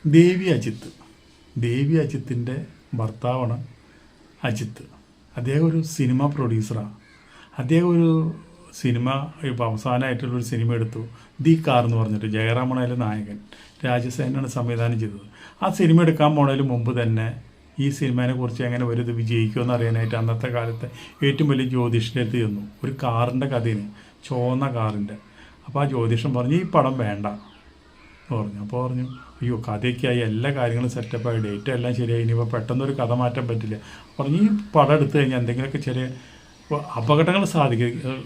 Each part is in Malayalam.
ദേവി അജിത്ത്. ദേവി അജിത്തിൻ്റെ ഭർത്താവാണ് അജിത്ത്. അദ്ദേഹം ഒരു സിനിമ പ്രൊഡ്യൂസറാണ്. അദ്ദേഹം ഒരു സിനിമ ഇപ്പോൾ അവസാനമായിട്ടുള്ളൊരു സിനിമ എടുത്തു, ദി കാർ എന്ന് പറഞ്ഞിട്ട്. ജയറാമണയിലെ നായകൻ, രാജസേനാണ് സംവിധാനം ചെയ്തത്. ആ സിനിമ എടുക്കാൻ പോണതിന് മുമ്പ് തന്നെ ഈ സിനിമയെ കുറിച്ച് എങ്ങനെ ഒരു ഇത് വിജയിക്കുമെന്ന് അറിയാനായിട്ട് അന്നത്തെ കാലത്തെ ഏറ്റവും വലിയ ജ്യോതിഷൻ്റെ അടുത്ത് ചെന്നു. ഒരു കാറിൻ്റെ കഥയാണ്, ചുവന്ന കാറിൻ്റെ. അപ്പോൾ ആ ജ്യോതിഷൻ പറഞ്ഞു ഈ പടം വേണ്ട എന്ന് പറഞ്ഞു. അപ്പോൾ പറഞ്ഞു അയ്യോ കഥയ്ക്കായി എല്ലാ കാര്യങ്ങളും സെറ്റപ്പായി, ഡേറ്റ് എല്ലാം ശരിയായി, ഇനിയിപ്പോൾ പെട്ടെന്നൊരു കഥ മാറ്റാൻ പറ്റില്ല. പറഞ്ഞു ഈ പടം എടുത്തു കഴിഞ്ഞാൽ എന്തെങ്കിലുമൊക്കെ ചെറിയ അപകടങ്ങൾ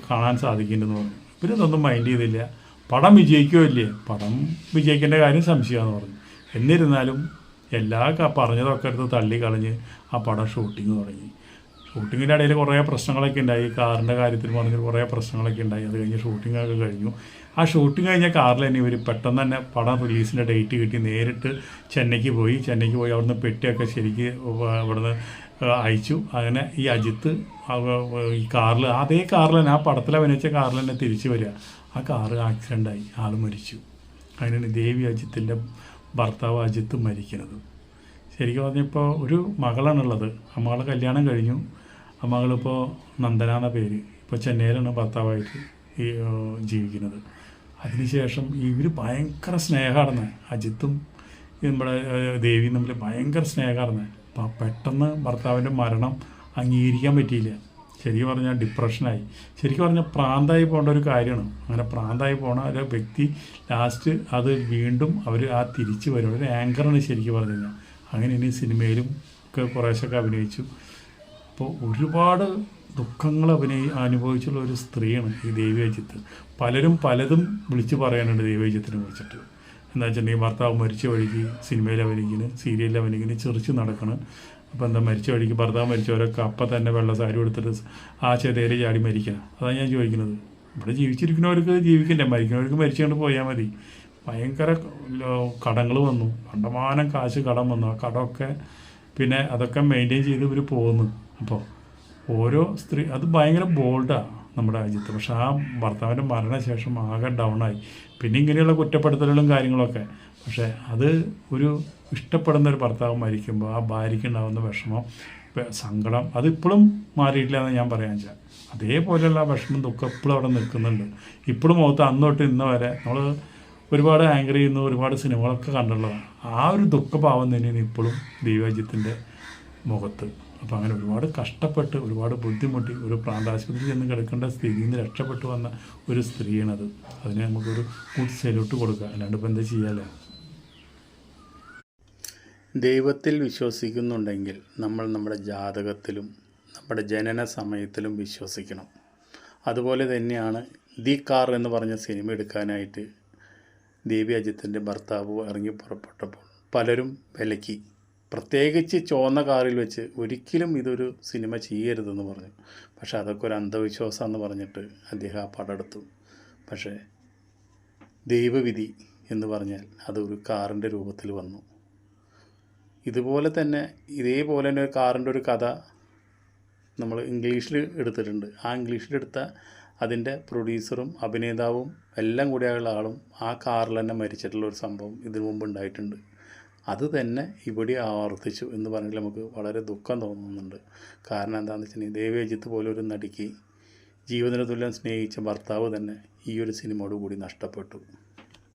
കാണാൻ സാധിക്കുന്നുണ്ടെന്ന് പറഞ്ഞു. പിന്നെ ഇതൊന്നും മൈൻഡ് ചെയ്തില്ല. പടം വിജയിക്കുകയോ ഇല്ലേ, പടം വിജയിക്കേണ്ട കാര്യം സംശയമാണെന്ന് പറഞ്ഞു. എന്നിരുന്നാലും എല്ലാ പറഞ്ഞതൊക്കെ എടുത്ത് തള്ളിക്കളഞ്ഞ് ആ പടം ഷൂട്ടിങ് തുടങ്ങി. ഷൂട്ടിങ്ങിൻ്റെ ഇടയിൽ കുറേ പ്രശ്നങ്ങളൊക്കെ ഉണ്ടായി. കാറിൻ്റെ കാര്യത്തിൽ പറഞ്ഞ് കുറേ പ്രശ്നങ്ങളൊക്കെ ഉണ്ടായി. അത് കഴിഞ്ഞ് ഷൂട്ടിങ്ങൊക്കെ കഴിഞ്ഞു. ആ ഷൂട്ടിങ് കഴിഞ്ഞ കാറിൽ തന്നെ ഇവർ പെട്ടെന്ന് തന്നെ പടം റിലീസിൻ്റെ ഡേറ്റ് കിട്ടി നേരിട്ട് ചെന്നൈക്ക് പോയി അവിടുന്ന് പെട്ടിയൊക്കെ ശരിക്ക് അവിടുന്ന് അയച്ചു. അങ്ങനെ ഈ അജിത്ത് ഈ കാറിൽ, അതേ കാറിൽ തന്നെ, ആ പടത്തിൽ അഭിനയിച്ച കാറിൽ തന്നെ തിരിച്ചു വരിക. ആ കാറ് ആക്സിഡൻ്റായി, ആൾ മരിച്ചു. അതിനാണ് ദേവി അജിത്തിൻ്റെ ഭർത്താവ് അജിത്ത് മരിക്കുന്നത്. ശരിക്കും പറഞ്ഞപ്പോൾ ഒരു മകളാണുള്ളത്. ആ മകളെ കല്യാണം കഴിഞ്ഞു. ആ മകളിപ്പോൾ നന്ദന എന്ന പേര്, ഇപ്പോൾ ചെന്നൈയിലാണ് ഭർത്താവായിട്ട് ജീവിക്കുന്നത്. അതിനുശേഷം ഇവർ ഭയങ്കര സ്നേഹമാണ്. അജിത്തും നമ്മുടെ ദേവിയും തമ്മിൽ ഭയങ്കര സ്നേഹമാണ്. അപ്പം പെട്ടെന്ന് ഭർത്താവിൻ്റെ മരണം അംഗീകരിക്കാൻ പറ്റിയില്ല. ശരിക്കും പറഞ്ഞാൽ ഡിപ്രഷനായി. ശരിക്കും പറഞ്ഞാൽ പ്രാന്തായി പോകേണ്ട ഒരു കാര്യമാണ്. അങ്ങനെ പ്രാന്തായി പോണ ഒരു വ്യക്തി ലാസ്റ്റ് അത് വീണ്ടും അവർ ആ തിരിച്ച് വരും. ഒരു ആങ്കറാണ് ശരിക്കും പറഞ്ഞു കഴിഞ്ഞാൽ. അങ്ങനെ ഇനി സിനിമയിലും ഒക്കെ കുറേശ്ശൊക്കെ അഭിനയിച്ചു. അപ്പോൾ ഒരുപാട് ദുഃഖങ്ങൾ അനുഭവിച്ചുള്ള ഒരു സ്ത്രീയാണ് ഈ ദേവി അജിത്ത്. പലരും പലതും വിളിച്ച് പറയാനുണ്ട് ദേവി അജിത്തിനെ കുറിച്ചിട്ട്. എന്താ വെച്ചിട്ടുണ്ടെങ്കിൽ ഭർത്താവ് മരിച്ച വഴിക്ക് സിനിമയിൽ അഭിനയിക്കുന്നു, സീരിയലിൽ അഭിനയിക്കുന്നു, ചെറിച്ച് നടക്കണം. അപ്പോൾ എന്താ മരിച്ച വഴിക്ക് ഭർത്താവ് മരിച്ചവരൊക്കെ അപ്പം തന്നെ വെള്ള സാരി എടുത്തിട്ട് ആ ചെതയിൽ ചാടി മരിക്കണം. അതാണ് ഞാൻ ചോദിക്കുന്നത്. ഇവിടെ ജീവിച്ചിരിക്കുന്നവർക്ക് ജീവിക്കണ്ടേ, മരിക്കുന്നവർക്ക് മരിച്ചുകൊണ്ട് പോയാൽ മതി. ഭയങ്കര കടങ്ങൾ വന്നു, കണ്ടമാനം കാശ് കടം വന്നു. ആ കടമൊക്കെ പിന്നെ അതൊക്കെ മെയിൻറ്റെയിൻ ചെയ്ത് ഇവർ പോകുന്നു. അപ്പോൾ ഓരോ സ്ത്രീ അത് ഭയങ്കര ബോൾഡാണ് നമ്മുടെ രാജ്യത്ത്. പക്ഷെ ആ ഭർത്താവിൻ്റെ മരണശേഷം ആകെ ഡൗണായി. പിന്നെ ഇങ്ങനെയുള്ള കുറ്റപ്പെടുത്തലുകളും കാര്യങ്ങളൊക്കെ. പക്ഷേ അത് ഒരു ഇഷ്ടപ്പെടുന്ന ഒരു ഭർത്താവ് മരിക്കുമ്പോൾ ആ ഭാര്യയ്ക്ക് ഉണ്ടാകുന്ന വിഷമം, സങ്കടം അതിപ്പോഴും മാറിയിട്ടില്ല എന്ന് ഞാൻ പറയാൻ വെച്ചാൽ. അതേപോലെയുള്ള വിഷമം ദുഃഖം ഇപ്പോഴും അവിടെ നിൽക്കുന്നുണ്ട്. ഇപ്പോഴും മുഖത്ത് അന്ന് തൊട്ട് ഇന്ന് വരെ നമ്മൾ ഒരുപാട് ആങ്കർ ചെയ്യുന്നു, ഒരുപാട് സിനിമകളൊക്കെ കണ്ടുള്ളതാണ്. ആ ഒരു ദുഃഖഭാവം തന്നെയാണ് ഇപ്പോഴും ദേവി മുഖത്ത്. അപ്പോൾ അങ്ങനെ ഒരുപാട് കഷ്ടപ്പെട്ട് ഒരുപാട് ബുദ്ധിമുട്ടി ഒരു പ്രാന്താശുപത്രിയിൽ ചെന്ന് കിടക്കേണ്ട സ്ഥിതിയിൽ നിന്ന് രക്ഷപ്പെട്ടു വന്ന ഒരു സ്ത്രീയാണത്. അതിനെ നമുക്കൊരു ഗുഡ് സല്യൂട്ട് കൊടുക്കുക, അല്ലാണ്ട് ഇപ്പോൾ എന്താ ചെയ്യാലോ. ദൈവത്തിൽ വിശ്വസിക്കുന്നുണ്ടെങ്കിൽ നമ്മൾ നമ്മുടെ ജാതകത്തിലും നമ്മുടെ ജനന സമയത്തിലും വിശ്വസിക്കണം. അതുപോലെ തന്നെയാണ് ദി കാർ എന്ന് പറഞ്ഞ സിനിമ എടുക്കാനായിട്ട് ദേവി അജിത്തിൻ്റെ ഭർത്താവ് ഇറങ്ങി പുറപ്പെട്ടപ്പോൾ പലരും വിലക്കി. പ്രത്യേകിച്ച് ചുവന്ന കാറിൽ വെച്ച് ഒരിക്കലും ഇതൊരു സിനിമ ചെയ്യരുതെന്ന് പറഞ്ഞു. പക്ഷേ അതൊക്കെ ഒരു അന്ധവിശ്വാസമെന്ന് പറഞ്ഞിട്ട് അദ്ദേഹം ആ പടം എടുത്തു. പക്ഷേ ദൈവവിധി എന്ന് പറഞ്ഞാൽ അതൊരു കാറിൻ്റെ രൂപത്തിൽ വന്നു. ഇതേപോലെ തന്നെ ഒരു കാറിൻ്റെ ഒരു കഥ നമ്മൾ ഇംഗ്ലീഷിൽ എടുത്തിട്ടുണ്ട്. ആ ഇംഗ്ലീഷിലെടുത്ത അതിൻ്റെ പ്രൊഡ്യൂസറും അഭിനേതാവും എല്ലാം കൂടിയുള്ള ആളും ആ കാറിൽ തന്നെ മരിച്ചിട്ടുള്ള ഒരു സംഭവം ഇതിനു മുമ്പ് ഉണ്ടായിട്ടുണ്ട്. അത് തന്നെ ഇവിടെ ആവർത്തിച്ചു എന്ന് പറഞ്ഞാൽ നമുക്ക് വളരെ ദുഃഖം തോന്നുന്നുണ്ട്. കാരണം എന്താണെന്ന് വെച്ചിട്ടുണ്ടെങ്കിൽ ദേവി അജിത്ത് പോലെ ഒരു നടിക്ക് ജീവന തുല്യം സ്നേഹിച്ച ഭർത്താവ് തന്നെ ഈ ഒരു സിനിമയോടുകൂടി നഷ്ടപ്പെട്ടു.